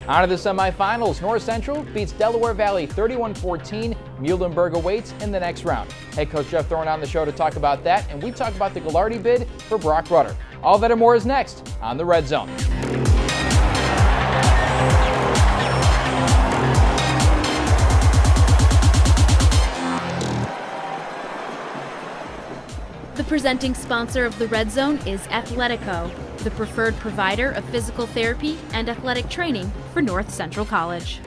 On to the semifinals. North Central beats Delaware Valley 31-14. Muhlenberg awaits in the next round. Head coach Jeff Thorne on the show to talk about that, and we talk about the Ghilardi bid for Brock Rutter. All that and more is next on the Red Zone. The presenting sponsor of the Red Zone is Athletico, the preferred provider of physical therapy and athletic training for North Central College.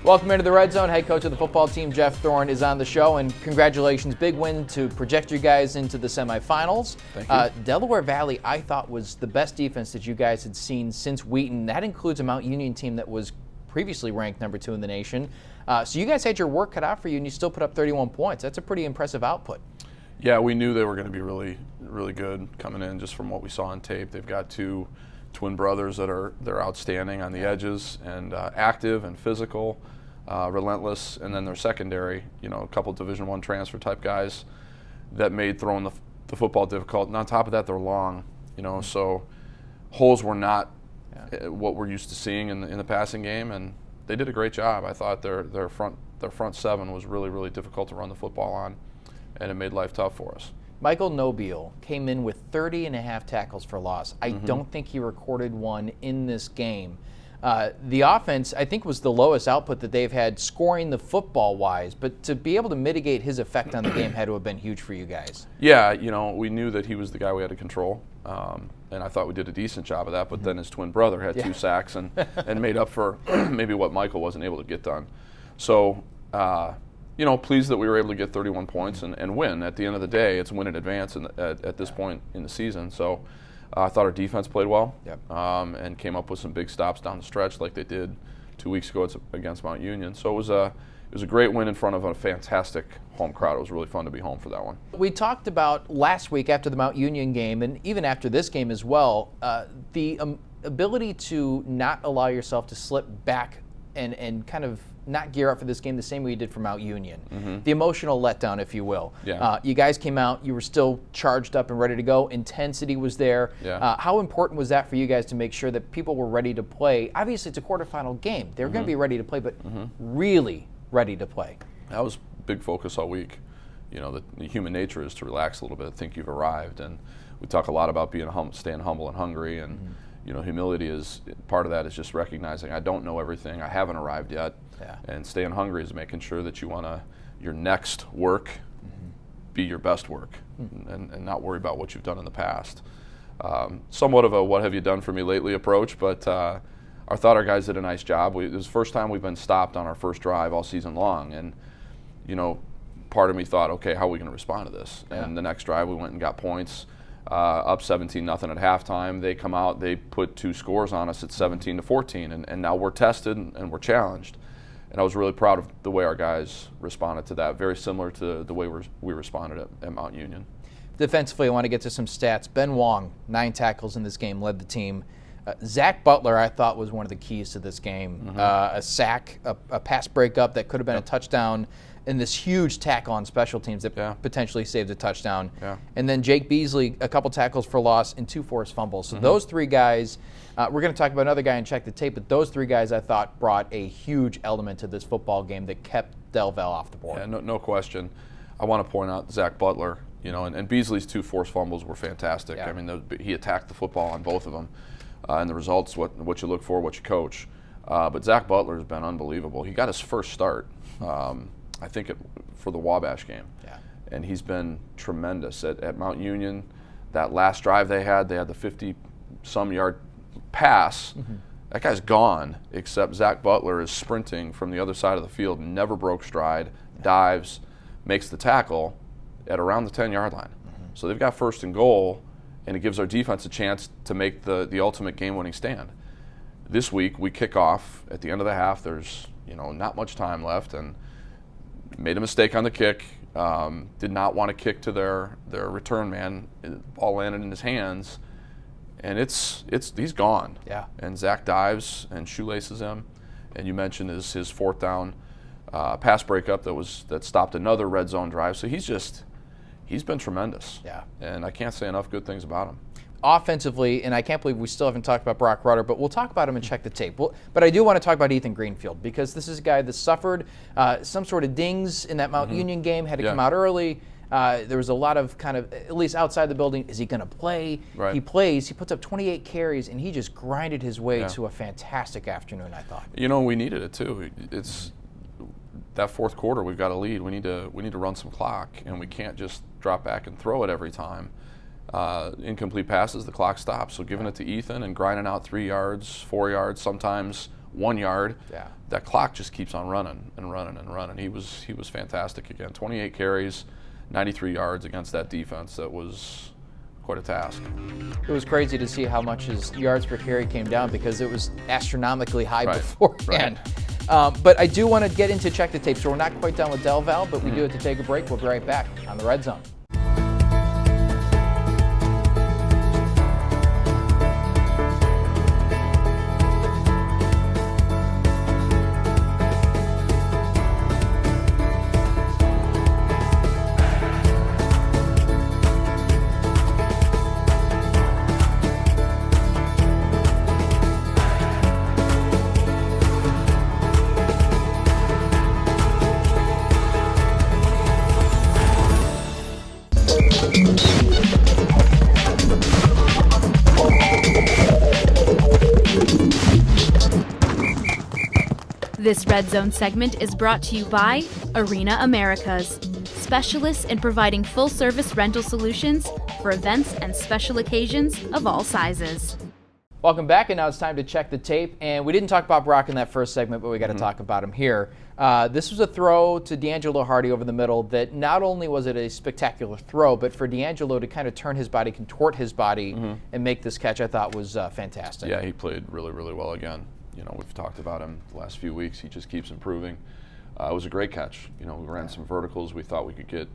Welcome into the Red Zone. Head coach of the football team, Jeff Thorne, is on the show, and congratulations. Big win to project you guys into the semifinals. Thank you. Delaware Valley, I thought, was the best defense that you guys had seen since Wheaton. That includes a Mount Union team that was previously ranked number 2 in the nation. So you guys had your work cut out for you, and you still put up 31 points. That's a pretty impressive output. Yeah, we knew they were going to be really, really good coming in just from what we saw on tape. They've got 2 twin brothers they're outstanding on the edges and active and physical, relentless, and then their secondary, a couple Division I transfer type guys that made throwing the football difficult. And on top of that, they're long, so holes were not what we're used to seeing in the passing game, and they did a great job. I thought their front 7 was really, really difficult to run the football on, and it made life tough for us. Michael Nobile came in with 30.5 tackles for loss. I don't think he recorded one in this game. The offense, I think, was the lowest output that they've had scoring the football-wise, but to be able to mitigate his effect on the game had to have been huge for you guys. Yeah, we knew that he was the guy we had to control, and I thought we did a decent job of that, but then his twin brother had 2 sacks and made up for maybe what Michael wasn't able to get done. So, pleased that we were able to get 31 points and win. At the end of the day, it's win in advance at this point in the season. So I thought our defense played well and came up with some big stops down the stretch like they did 2 weeks ago against Mount Union. So it was a great win in front of a fantastic home crowd. It was really fun to be home for that one. We talked about last week after the Mount Union game, and even after this game as well, the ability to not allow yourself to slip back and kind of not gear up for this game the same way you did for Mount Union. The emotional letdown, if you will. You guys came out, you were still charged up and ready to go. Intensity was there. How important was that for you guys to make sure that people were ready to play? Obviously, it's a quarterfinal game. They're going to be ready to play, but really ready to play. That was big focus all week. The human nature is to relax a little bit, think you've arrived. And we talk a lot about being staying humble and hungry. And humility is part of that is just recognizing I don't know everything. I haven't arrived yet. And staying hungry is making sure that you want your next work be your best work and not worry about what you've done in the past. Somewhat of a what have you done for me lately approach, but I thought our guys did a nice job. It was the first time we've been stopped on our first drive all season long. And, part of me thought, okay, how are we going to respond to this? And the next drive we went and got points. Up 17-0 at halftime. They come out, they put 2 scores on us at 17-14, and now we're tested and we're challenged. And I was really proud of the way our guys responded to that, very similar to the way we responded at Mount Union. Defensively, I want to get to some stats. Ben Wong, 9 tackles in this game, led the team. Zach Butler, I thought, was one of the keys to this game. A sack, a pass breakup that could have been a touchdown, and this huge tackle on special teams that potentially saved a touchdown. And then Jake Beasley, a couple tackles for loss and 2 forced fumbles. So those 3 guys, we're going to talk about another guy and check the tape, but those 3 guys I thought brought a huge element to this football game that kept Del Val off the board. Yeah, no question. I want to point out Zach Butler, and Beasley's 2 forced fumbles were fantastic. I mean, he attacked the football on both of them. And the results, what you look for, what you coach. But Zach Butler has been unbelievable. He got his first start, I think, for the Wabash game. And he's been tremendous. At Mount Union, that last drive they had the 50-some yard pass. That guy's gone, except Zach Butler is sprinting from the other side of the field, never broke stride, dives, makes the tackle at around the 10-yard line. So they've got first and goal, and it gives our defense a chance to make the ultimate game-winning stand. This week, we kick off at the end of the half. There's not much time left, and made a mistake on the kick. Did not want to kick to their return man. Ball landed in his hands, and he's gone. And Zach dives and shoelaces him. And you mentioned his fourth down pass breakup that stopped another red zone drive. So he's been tremendous. And I can't say enough good things about him. offensively, and I can't believe we still haven't talked about Brock Rutter, but we'll talk about him and check the tape. But I do want to talk about Ethan Greenfield, because this is a guy that suffered some sort of dings in that Mount Union game, had to come out early. There was a lot of kind of, at least outside the building, is he going to play? Right. He plays. He puts up 28 carries, and he just grinded his way to a fantastic afternoon, I thought. You know, we needed it too. It's that fourth quarter, we've got a lead. We need to run some clock, and we can't just drop back and throw it every time. Incomplete passes, the clock stops. So giving it to Ethan and grinding out 3 yards, 4 yards, sometimes 1 yard. Yeah. That clock just keeps on running and running and running. He was fantastic again. 28 carries, 93 yards against that defense. That was quite a task. It was crazy to see how much his yards per carry came down, because it was astronomically high beforehand. But I do want to get into check the tape, so we're not quite done with Del Val, but we do have to take a break. We'll be right back on the Red Zone. This Red Zone segment is brought to you by Arena Americas, specialists in providing full-service rental solutions for events and special occasions of all sizes. Welcome back, and now it's time to check the tape. And we didn't talk about Brock in that first segment, but we got to talk about him here. This was a throw to D'Angelo Hardy over the middle that not only was it a spectacular throw, but for D'Angelo to kind of turn his body, contort his body, and make this catch, I thought was fantastic. Yeah, he played really, really well again. You know, we've talked about him the last few weeks. He just keeps improving. It was a great catch. You know, we ran some verticals. We thought we could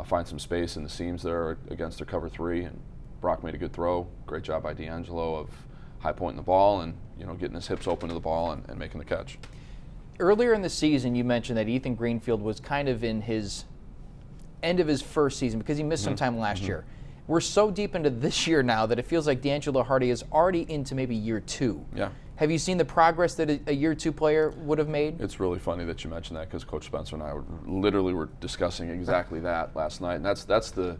find some space in the seams there against their cover 3, and Brock made a good throw. Great job by D'Angelo of high pointing the ball and, you know, getting his hips open to the ball and making the catch. Earlier in the season, you mentioned that Ethan Greenfield was kind of in his end of his first season because he missed some time last year. We're so deep into this year now that it feels like D'Angelo Hardy is already into maybe year 2. Yeah. Have you seen the progress that a year 2 player would have made? It's really funny that you mentioned that, because Coach Spencer and I were discussing exactly that last night. And that's the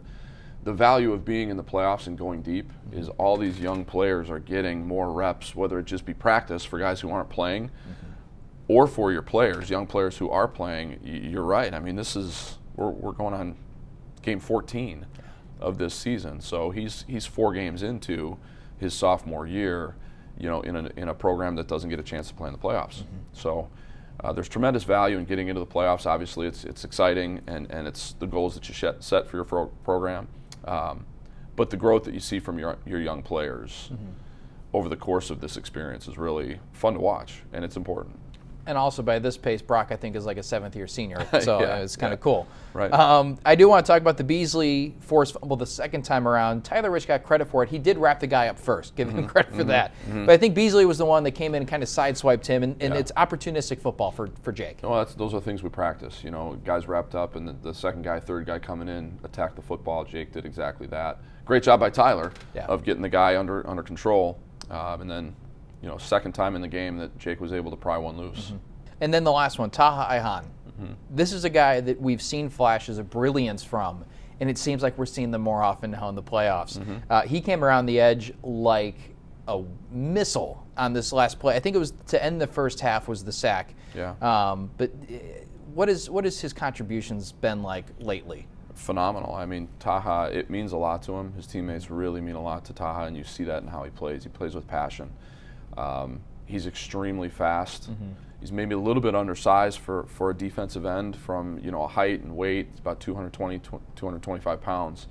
value of being in the playoffs and going deep, is all these young players are getting more reps, whether it just be practice for guys who aren't playing or for your players, young players who are playing. You're right. I mean, we're going on game 14 of this season. So he's 4 games into his sophomore year, you know, in a program that doesn't get a chance to play in the playoffs. So there's tremendous value in getting into the playoffs. Obviously, it's exciting, and it's the goals that you set for your program. But the growth that you see from your young players over the course of this experience is really fun to watch, and it's important. And also, by this pace, Brock, I think, is like a 7th-year senior, so it's kind of cool. Right. I do want to talk about the Beasley forced fumble the second time around. Tyler Rich got credit for it. He did wrap the guy up first, give him credit for that. But I think Beasley was the one that came in and kind of sideswiped him, and it's opportunistic football for Jake. Well, those are things we practice. You know, guys wrapped up, and the second guy, third guy coming in, attacked the football. Jake did exactly that. Great job by Tyler of getting the guy under control, and then, you know, second time in the game that Jake was able to pry one loose. And then the last one, Taha Ihan. This is a guy that we've seen flashes of brilliance from, and it seems like we're seeing them more often now in the playoffs. He came around the edge like a missile on this last play. I think it was to end the first half was the sack. Yeah. But what is his contributions been like lately? Phenomenal. I mean, Taha, it means a lot to him. His teammates really mean a lot to Taha, and you see that in how he plays. He plays with passion. He's extremely fast. He's maybe a little bit undersized for a defensive end from, you know, a height and weight. It's about 220, 225 pounds.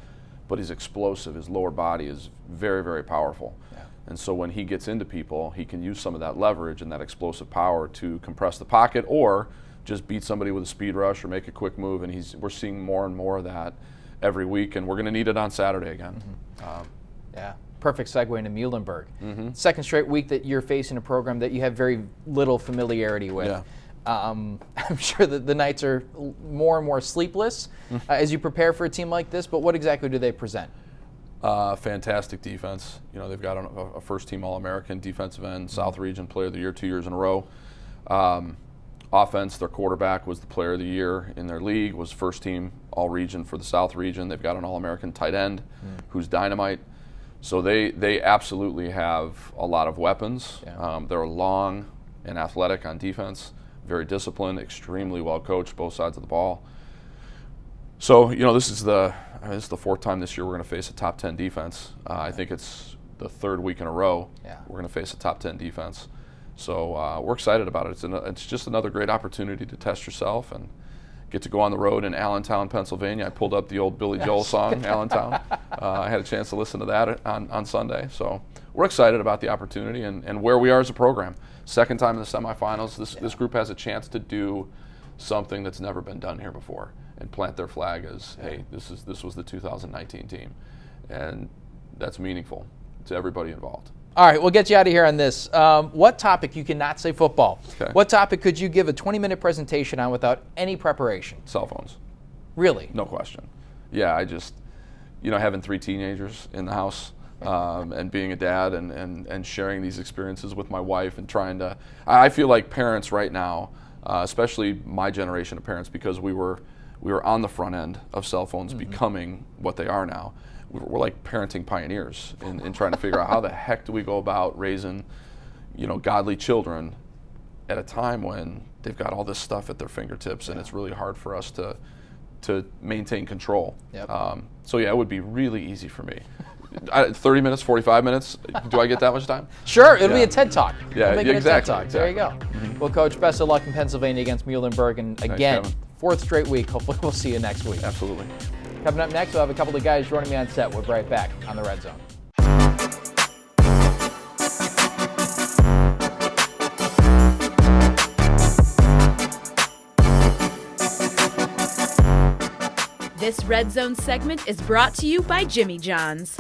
But he's explosive. His lower body is very, very powerful. And so when he gets into people, he can use some of that leverage and that explosive power to compress the pocket or just beat somebody with a speed rush or make a quick move. And we're seeing more and more of that every week, and we're going to need it on Saturday again. Perfect segue into Muhlenberg. Second straight week that you're facing a program that you have very little familiarity with. I'm sure that the nights are more and more sleepless as you prepare for a team like this, but what exactly do they present? Fantastic defense. You know, they've got a first-team All-American defensive end, South Region Player of the Year 2 years in a row. Offense, their quarterback was the Player of the Year in their league, was first-team All-Region for the South Region. They've got an All-American tight end who's dynamite. So they absolutely have a lot of weapons. Yeah. They're long and athletic on defense, very disciplined, extremely well coached, both sides of the ball. So, you know, this is the fourth time this year we're going to face a top 10 defense. I think it's the third week in a row we're going to face a top 10 defense. So we're excited about it. It's just another great opportunity to test yourself and get to go on the road in Allentown, Pennsylvania. I pulled up the old Billy Joel song, Allentown. I had a chance to listen to that on Sunday. So we're excited about the opportunity and where we are as a program. Second time in the semifinals. This group has a chance to do something that's never been done here before and plant their flag as, hey, this was the 2019 team. And that's meaningful to everybody involved. All right, we'll get you out of here on this. What topic, you cannot say football, Okay. What topic could you give a 20-minute presentation on without any preparation? Cell phones. Really? No question. Yeah, I just, you know, having 3 teenagers in the house and being a dad and sharing these experiences with my wife and trying to, I feel like parents right now, especially my generation of parents, because we were on the front end of cell phones becoming what they are now. We're like parenting pioneers in trying to figure out how the heck do we go about raising, you know, godly children at a time when they've got all this stuff at their fingertips and it's really hard for us to maintain control. Yep. So yeah, it would be really easy for me. 30 minutes, 45 minutes, do I get that much time? Sure, it'll be a TED Talk. Yeah, we'll make it exactly, a TED Talk. There you go. Well, Coach, best of luck in Pennsylvania against Muhlenberg. And again, Kevin. 4th straight week. Hopefully we'll see you next week. Absolutely. Coming up next, we'll have a couple of guys joining me on set. We'll be right back on the Red Zone. This Red Zone segment is brought to you by Jimmy John's.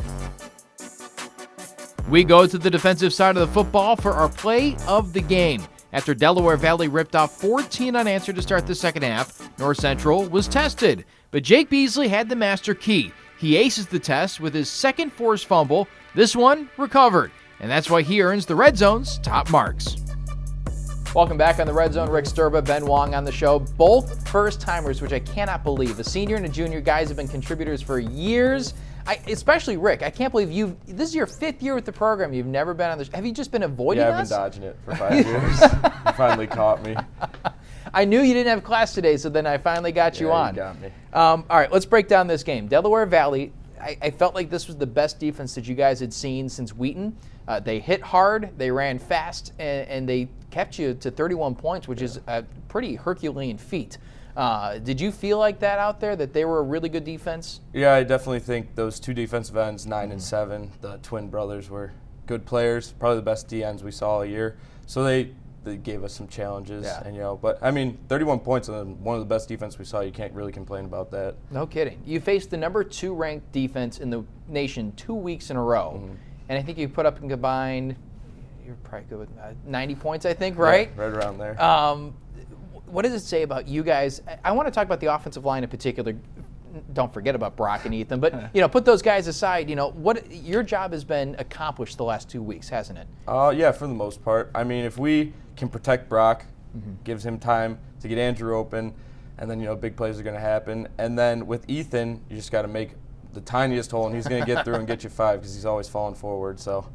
We go to the defensive side of the football for our play of the game. After Delaware Valley ripped off 14 unanswered to start the second half, North Central was tested. But Jake Beasley had the master key. He aces the test with his second forced fumble. This one recovered. And that's why he earns the Red Zone's top marks. Welcome back on the Red Zone. Ricky Strba, Ben Wong on the show. Both first-timers, which I cannot believe. A senior and a junior guys have been contributors for years. Especially Rick, I can't believe this is your 5th year with the program. You've never been on the have you just been avoiding us? Yeah, I've been dodging it for 5 years. You finally caught me. I knew you didn't have class today, so then I finally got you on. You got me. All right, let's break down this game. Delaware Valley, I felt like this was the best defense that you guys had seen since Wheaton. They hit hard, they ran fast, and they kept you to 31 points, which is a pretty Herculean feat. Did you feel like that out there, that they were a really good defense? Yeah, I definitely think those 2 defensive ends, 9 and 7, the twin brothers were good players, probably the best DNs we saw all year. So they gave us some challenges, and but I mean, 31 points and one of the best defense we saw. You can't really complain about that. No kidding. You faced the number 2 ranked defense in the nation 2 weeks in a row, and I think you put up and combined, you're probably good with 90 points, I think, right? Yeah, right around there. What does it say about you guys? I want to talk about the offensive line in particular. Don't forget about Brock and Ethan, but put those guys aside. What your job has been accomplished the last 2 weeks, hasn't it? Yeah, for the most part. I mean, if we can protect Brock, gives him time to get Andrew open, and then big plays are going to happen. And then with Ethan, you just got to make the tiniest hole, and he's going to get through and get you 5 because he's always falling forward. So,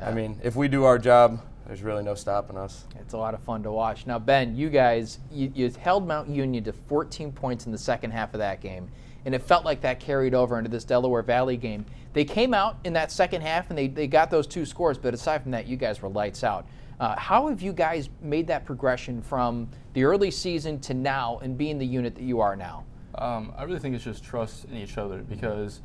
I mean, if we do our job, there's really no stopping us. It's a lot of fun to watch. Now, Ben, you guys, you held Mount Union to 14 points in the second half of that game, and it felt like that carried over into this Delaware Valley game. They came out in that second half, and they got those 2 scores, but aside from that, you guys were lights out. How have you guys made that progression from the early season to now and being the unit that you are now? I really think it's just trust in each other, because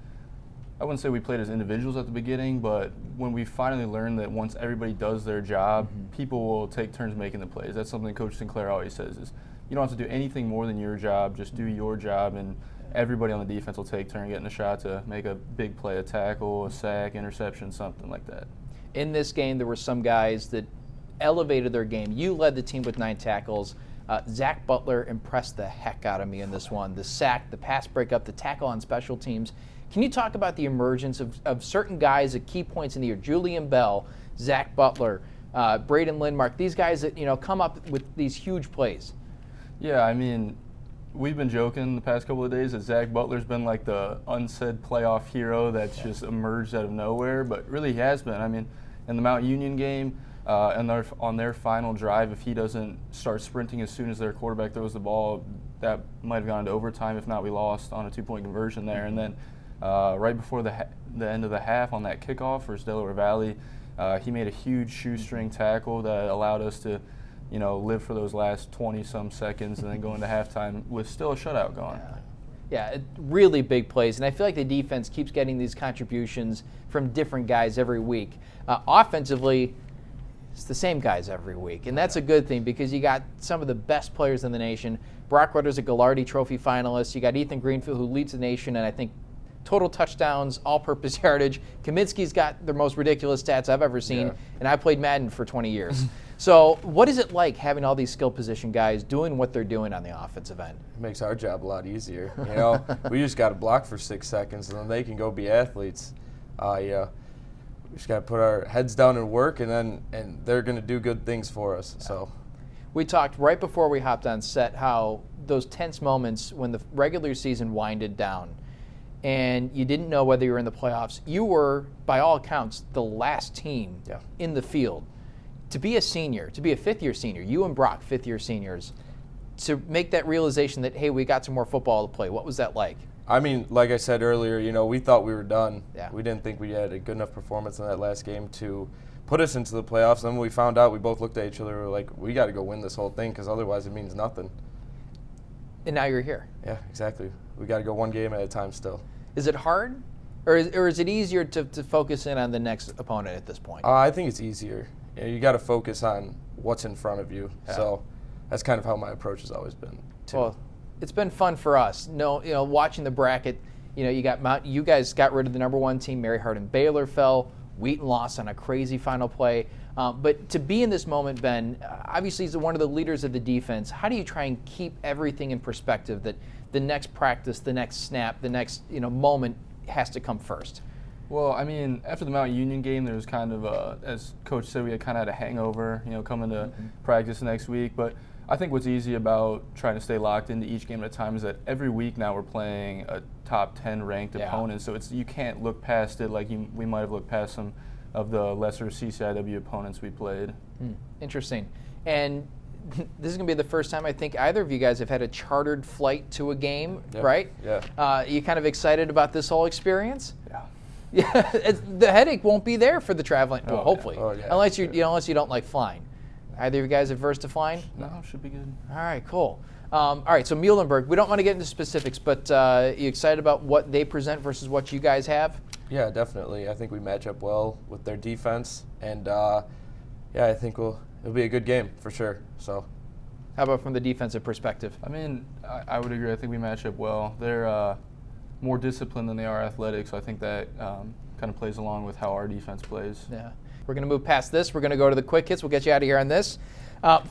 I wouldn't say we played as individuals at the beginning, but when we finally learned that once everybody does their job, people will take turns making the plays. That's something Coach Sinclair always says, is you don't have to do anything more than your job, just do your job, and everybody on the defense will take turn getting a shot to make a big play, a tackle, a sack, interception, something like that. In this game, there were some guys that elevated their game. You led the team with 9 tackles. Zach Butler impressed the heck out of me in this one. The sack, the pass breakup, the tackle on special teams. Can you talk about the emergence of certain guys at key points in the year? Julian Bell, Zach Butler, Braden Lindmark, these guys that come up with these huge plays. Yeah, I mean, we've been joking the past couple of days that Zach Butler's been like the unsaid playoff hero that's just emerged out of nowhere, but really he has been. I mean, in the Mount Union game, and on their final drive, if he doesn't start sprinting as soon as their quarterback throws the ball, that might have gone into overtime. If not, we lost on a 2-point conversion there. And then right before the end of the half on that kickoff versus Delaware Valley, he made a huge shoestring tackle that allowed us to live for those last 20-some seconds and then go into halftime with still a shutout going. Yeah, really big plays. And I feel like the defense keeps getting these contributions from different guys every week. Offensively, it's the same guys every week. And that's a good thing because you got some of the best players in the nation. Brock Rutter's a Gallardi Trophy finalist. You got Ethan Greenfield, who leads the nation, and I think total touchdowns, all-purpose yardage. Kaminsky's got the most ridiculous stats I've ever seen, and I played Madden for 20 years. So what is it like having all these skill position guys doing what they're doing on the offensive end? It makes our job a lot easier. We just got to block for 6 seconds, and then they can go be athletes. We just got to put our heads down and work, and they're going to do good things for us. So. We talked right before we hopped on set how those tense moments when the regular season winded down and you didn't know whether you were in the playoffs, you were, by all accounts, the last team in the field. To be a senior, to be a fifth-year senior, you and Brock, fifth-year seniors, to make that realization that, hey, we got some more football to play. What was that like? I mean, like I said earlier, we thought we were done. Yeah. We didn't think we had a good enough performance in that last game to put us into the playoffs. And when we found out, we both looked at each other and were like, we got to go win this whole thing because otherwise it means nothing. And now you're here. Yeah, exactly. We got to go one game at a time still. Is it hard? Or is it easier to focus in on the next opponent at this point? I think it's easier. You got to focus on what's in front of you. Yeah. So that's kind of how my approach has always been, too. Well, it's been fun for us. Watching the bracket, you guys got rid of the number 1 team. Mary Hardin Baylor fell. Wheaton lost on a crazy final play. But to be in this moment, Ben, obviously he's one of the leaders of the defense. How do you try and keep everything in perspective that the next practice, the next snap, the next moment has to come first? Well, I mean, after the Mount Union game, there was kind of, as Coach said, we had kind of had a hangover, coming to practice next week. But I think what's easy about trying to stay locked into each game at a time is that every week now we're playing a top 10 ranked opponent. So you can't look past it like we might have looked past some of the lesser CCIW opponents we played. Interesting. And this is going to be the first time I think either of you guys have had a chartered flight to a game, right? Yeah. You kind of excited about this whole experience? Yeah. Yeah. The headache won't be there for the traveling. Well, hopefully, unless you don't like flying. Either of you guys averse to flying? No, should be good. All right, cool. All right, so Muhlenberg, we don't want to get into specifics, but you excited about what they present versus what you guys have? Yeah, definitely. I think we match up well with their defense, and I think it'll be a good game for sure. So, how about from the defensive perspective? I mean, I would agree. I think we match up well. They're more disciplined than they are athletic, so I think that kind of plays along with how our defense plays. Yeah. We're going to move past this. We're going to go to the quick hits. We'll get you out of here on this.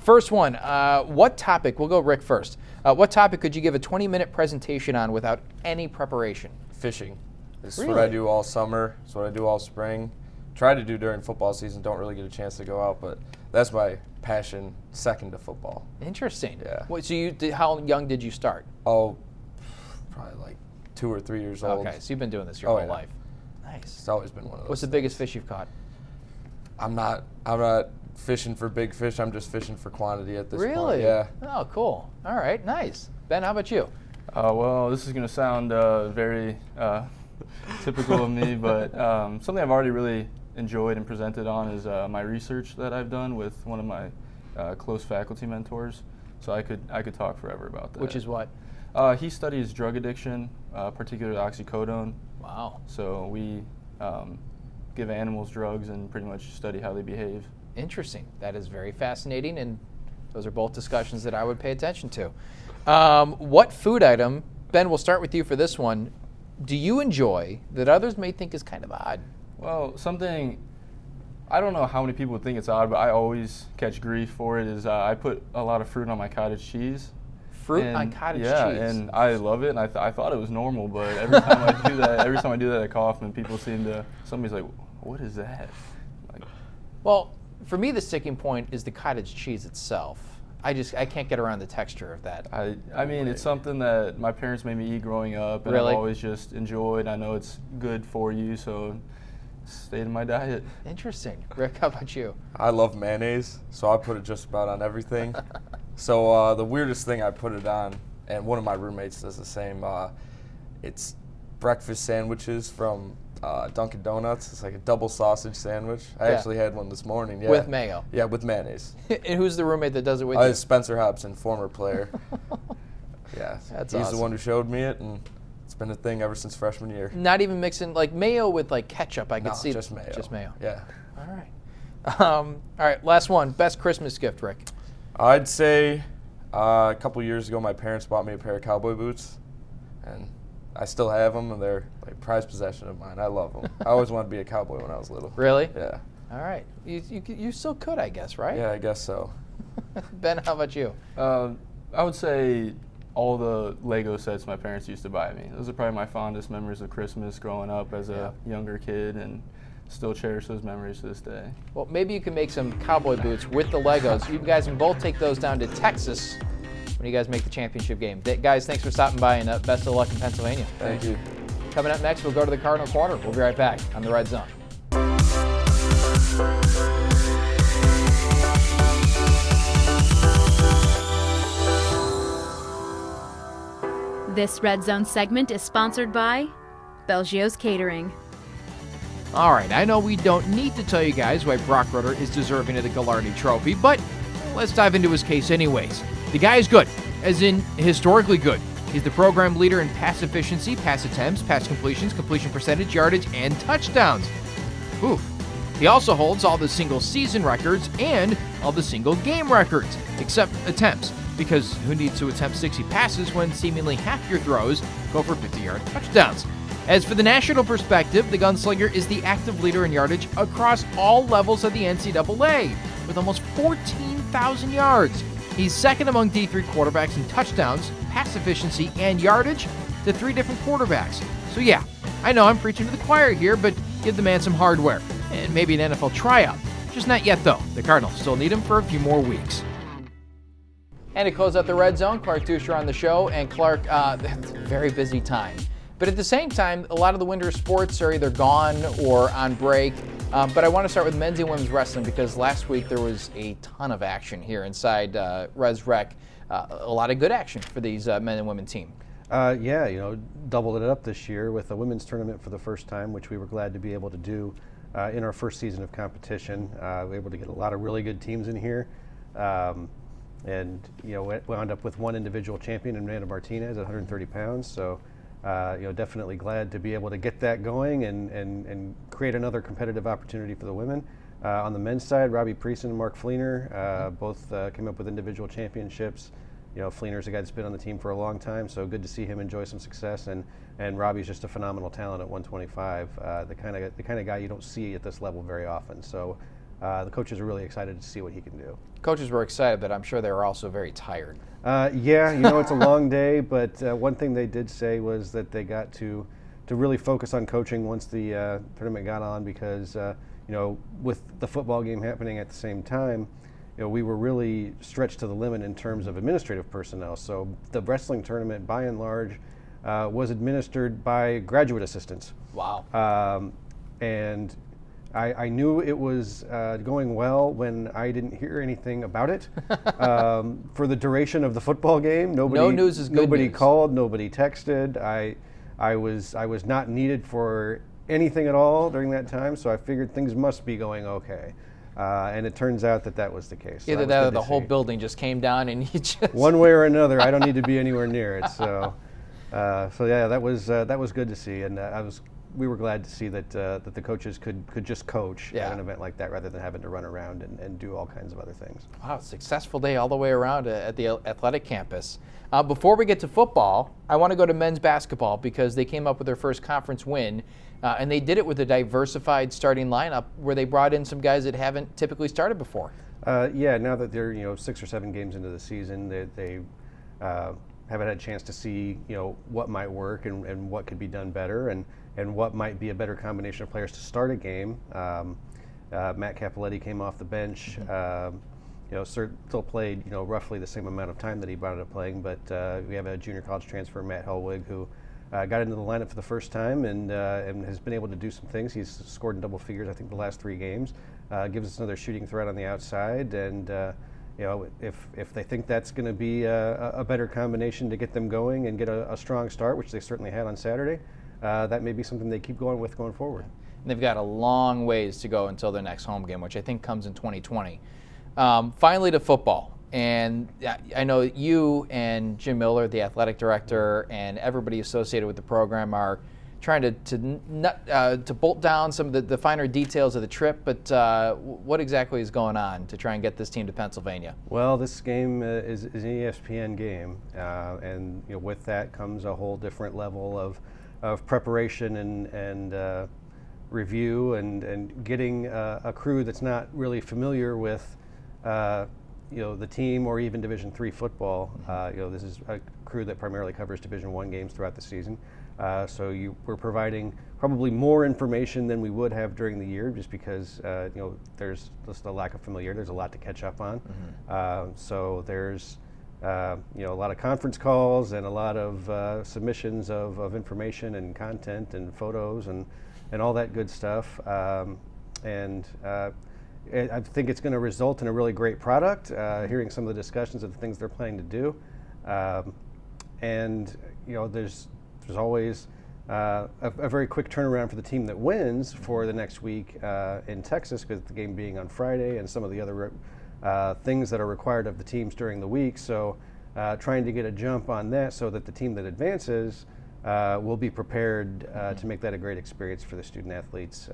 First one, what topic, we'll go Rick first. What topic could you give a 20-minute presentation on without any preparation? Fishing. This is Really? what I do all summer. It's what I do all spring. Try to do during football season. Don't really get a chance to go out, but that's my passion second to football. Interesting. Yeah. Wait, so how young did you start? Oh, probably like 2 or 3 years old. Okay, so you've been doing this your whole life. Nice. It's always been one of those. What's the biggest fish you've caught? I'm not fishing for big fish. I'm just fishing for quantity at this point. Really? Yeah. Oh, cool. All right, nice. Ben, how about you? Well, this is going to sound very typical of me, but something I've already really enjoyed and presented on is my research that I've done with one of my close faculty mentors. So I could talk forever about that. Which is what? He studies drug addiction, particularly oxycodone. Wow. So we give animals drugs and pretty much study how they behave. Interesting. That is very fascinating, and those are both discussions that I would pay attention to. What food item, Ben, we'll start with you for this one, do you enjoy that others may think is kind of odd? Well, something, I don't know how many people would think it's odd, but I always catch grief for it, is I put a lot of fruit on my cottage cheese. Fruit on cottage cheese. Yeah, and I love it, and I thought it was normal, but every time I do that at Kaufman, people somebody's like, what is that? Like, well, for me, the sticking point is the cottage cheese itself. I can't get around the texture of that. I mean, it's something that my parents made me eat growing up, and Really? I've always just enjoyed. I know it's good for you, so it stayed in my diet. Interesting. Rick, how about you? I love mayonnaise, so I put it just about on everything. So the weirdest thing I put it on, and one of my roommates does the same, it's breakfast sandwiches from Dunkin' Donuts. It's like a double sausage sandwich. I actually had one this morning. Yeah. With mayo. Yeah, with mayonnaise. And who's the roommate that does it with you? Spencer Hobson, former player. Yeah, That's he's awesome. the one who showed me it, and it's been a thing ever since freshman year. Not even mixing like mayo with like ketchup. I could see just mayo. Just mayo. Yeah. All right. All right. Last one. Best Christmas gift, Rick. I'd say a couple years ago, my parents bought me a pair of cowboy boots, and I still have them, and they're like prized possession of mine. I love them. I always wanted to be a cowboy when I was little. Really? Yeah. All right. You still could, I guess, right? Yeah, I guess so. Ben, how about you? I would say all the Lego sets my parents used to buy me. Those are probably my fondest memories of Christmas growing up as a younger kid, and still cherish those memories to this day. Well, maybe you can make some cowboy boots with the Legos. You guys can both take those down to Texas when you guys make the championship game. Guys, thanks for stopping by, and best of luck in Pennsylvania. Thank you. Coming up next, we'll go to the Cardinal Corner. We'll be right back on the Red Zone. This Red Zone segment is sponsored by Belgio's Catering. All right, I know we don't need to tell you guys why Brock Rutter is deserving of the Gallardi Trophy, but let's dive into his case anyways. The guy is good, as in historically good. He's the program leader in pass efficiency, pass attempts, pass completions, completion percentage, yardage, and touchdowns. Ooh. He also holds all the single season records and all the single game records, except attempts, because who needs to attempt 60 passes when seemingly half your throws go for 50-yard touchdowns? As for the national perspective, the gunslinger is the active leader in yardage across all levels of the NCAA, with almost 14,000 yards. He's second among D3 quarterbacks in touchdowns, pass efficiency, and yardage to 3 different quarterbacks. So yeah, I know I'm preaching to the choir here, but give the man some hardware, and maybe an NFL tryout. Just not yet, though. The Cardinals still need him for a few more weeks. And to close out the Red Zone, Clark Dusher on the show. And Clark, it's a very busy time. But at the same time, a lot of the winter sports are either gone or on break. But I want to start with men's and women's wrestling because last week there was a ton of action here inside Res Rec. A lot of good action for these men and women team. Yeah, doubled it up this year with a women's tournament for the first time, which we were glad to be able to do in our first season of competition. We were able to get a lot of really good teams in here. And wound up with one individual champion in Amanda Martinez at 130 pounds. So, definitely glad to be able to get that going and create another competitive opportunity for the women. On the men's side, Robbie Priest and Mark Fleener both came up with individual championships. Fleener's a guy that's been on the team for a long time, so good to see him enjoy some success. And Robbie's just a phenomenal talent at 125, the kind of guy you don't see at this level very often. So the coaches are really excited to see what he can do. Coaches were excited, but I'm sure they were also very tired. It's a long day, but one thing they did say was that they got to really focus on coaching once the tournament got on because, with the football game happening at the same time, we were really stretched to the limit in terms of administrative personnel. So the wrestling tournament, by and large, was administered by graduate assistants. Wow. And I knew it was going well when I didn't hear anything about it. For the duration of the football game, no news is good nobody news. called, nobody texted. I was not needed for anything at all during that time, so I figured things must be going okay. And it turns out that was the case. Either that or the whole building just came down and you just... One way or another, I don't need to be anywhere near it. So yeah, that was good to see, and we were glad to see that the coaches could just coach at an event like that rather than having to run around and do all kinds of other things. Wow, successful day all the way around at the athletic campus. Before we get to football, I want to go to men's basketball because they came up with their first conference win, and they did it with a diversified starting lineup where they brought in some guys that haven't typically started before. Now that they're 6 or 7 games into the season, they haven't had a chance to see, what might work and what could be done better, and what might be a better combination of players to start a game. Matt Capoletti came off the bench. Still played, roughly the same amount of time that he wound up playing, but we have a junior college transfer, Matt Hellwig, who got into the lineup for the first time and has been able to do some things. He's scored in double figures, I think, the last 3 games. Gives us another shooting threat on the outside, and if they think that's going to be a better combination to get them going and get a strong start, which they certainly had on Saturday, that may be something they keep going with going forward. And they've got a long ways to go until their next home game, which I think comes in 2020. Finally to football. And I know you and Jim Miller, the athletic director, and everybody associated with the program are trying to bolt down some of the finer details of the trip, but what exactly is going on to try and get this team to Pennsylvania? Well, this game is an ESPN game, and with that comes a whole different level of preparation and review and getting a crew that's not really familiar with the team or even Division III football. This is a crew that primarily covers Division I games throughout the season. So we're providing probably more information than we would have during the year, just because there's just a lack of familiarity. There's a lot to catch up on. So there's a lot of conference calls and a lot of submissions of information and content and photos and all that good stuff. I think it's going to result in a really great product. Hearing some of the discussions of the things they're planning to do, there's always a very quick turnaround for the team that wins for the next week in Texas, because the game being on Friday and some of the other things that are required of the teams during the week. So trying to get a jump on that so that the team that advances will be prepared to make that a great experience for the student athletes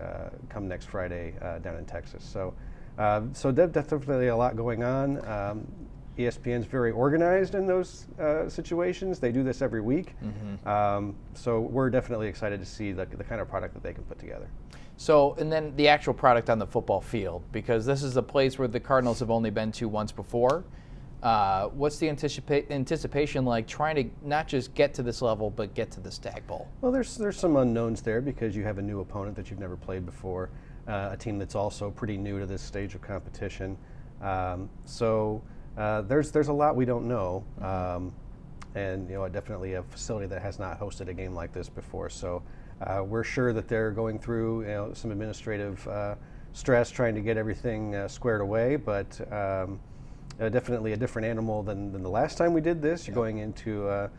come next Friday down in Texas. So definitely a lot going on. ESPN's very organized in those situations. They do this every week. So we're definitely excited to see the kind of product that they can put together. So, and then the actual product on the football field, because this is a place where the Cardinals have only been to once before. What's the anticipation like, trying to not just get to this level, but get to the Stag Bowl? Well, there's some unknowns there, because you have a new opponent that you've never played before, a team that's also pretty new to this stage of competition. There's a lot we don't know, and definitely a facility that has not hosted a game like this before. So we're sure that they're going through some administrative stress trying to get everything squared away, but definitely a different animal than the last time we did this. You're going into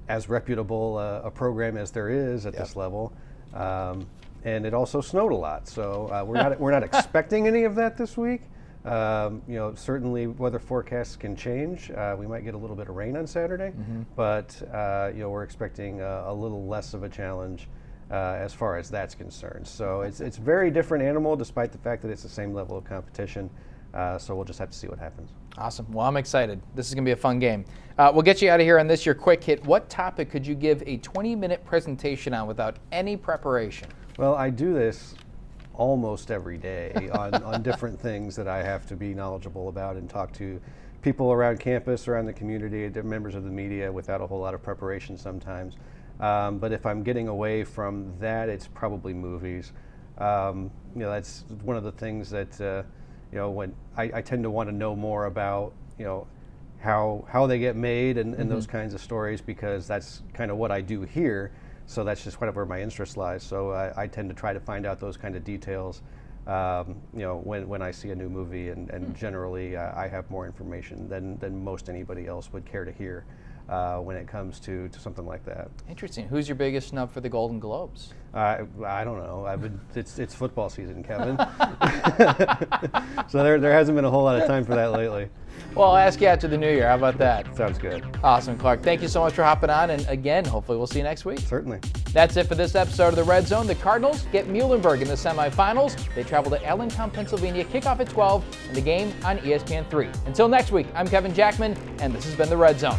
as reputable a program as there is at this level, and it also snowed a lot. So we're not expecting any of that this week. Certainly weather forecasts can change. We might get a little bit of rain on Saturday, but we're expecting a little less of a challenge as far as that's concerned. So it's a very different animal, despite the fact that it's the same level of competition. So we'll just have to see what happens. Awesome. Well, I'm excited. This is going to be a fun game. We'll get you out of here on this, your quick hit. What topic could you give a 20-minute presentation on without any preparation? Well, I do this almost every day on different things that I have to be knowledgeable about and talk to people around campus, around the community, members of the media, without a whole lot of preparation sometimes. But if I'm getting away from that, it's probably movies. That's one of the things that when I tend to want to know more about how they get made and those kinds of stories, because that's kind of what I do here. So that's just where my interest lies. So I tend to try to find out those kind of details, when I see a new movie, and generally I have more information than most anybody else would care to hear when it comes to something like that. Interesting. Who's your biggest snub for the Golden Globes? I don't know. It's football season, Kevin. So there hasn't been a whole lot of time for that lately. Well, I'll ask you after the new year. How about that? Sounds good. Awesome, Clark. Thank you so much for hopping on. And again, hopefully we'll see you next week. Certainly. That's it for this episode of the Red Zone. The Cardinals get Muhlenberg in the semifinals. They travel to Allentown, Pennsylvania, kickoff at 12, and the game on ESPN3. Until next week, I'm Kevin Jackman, and this has been the Red Zone.